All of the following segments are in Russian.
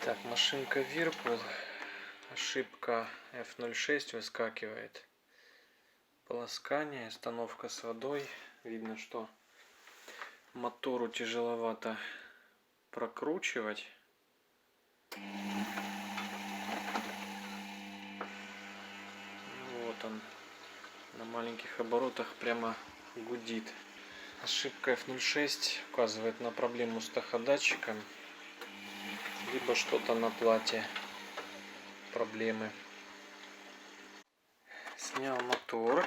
Так, машинка Whirlpool. Ошибка F06 выскакивает. Полоскание, остановка с водой. Видно, что мотору тяжеловато прокручивать. Вот он. На маленьких оборотах прямо гудит. Ошибка F06 указывает на проблему с таходатчиком. Либо что-то на плате проблемы. Снял мотор.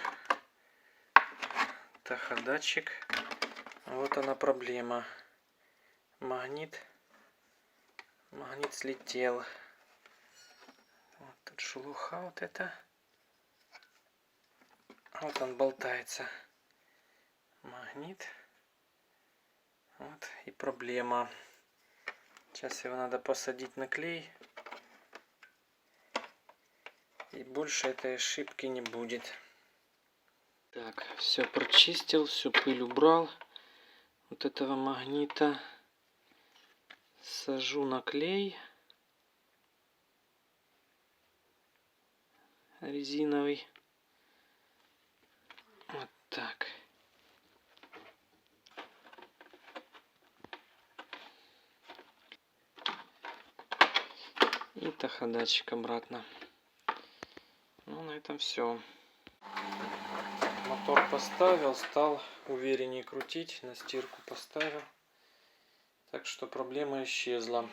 Таходатчик. Вот она проблема. Магнит слетел. Вот тут шелуха вот это. Вот он болтается. Магнит. Вот и проблема. Сейчас его надо посадить на клей. И больше этой ошибки не будет. Так, все прочистил, всю пыль убрал. Вот этого магнита сажу на клей резиновый. Вот так. И таходатчик обратно. Ну, на этом все. Мотор поставил, стал увереннее крутить, на стирку поставил. Так что проблема исчезла.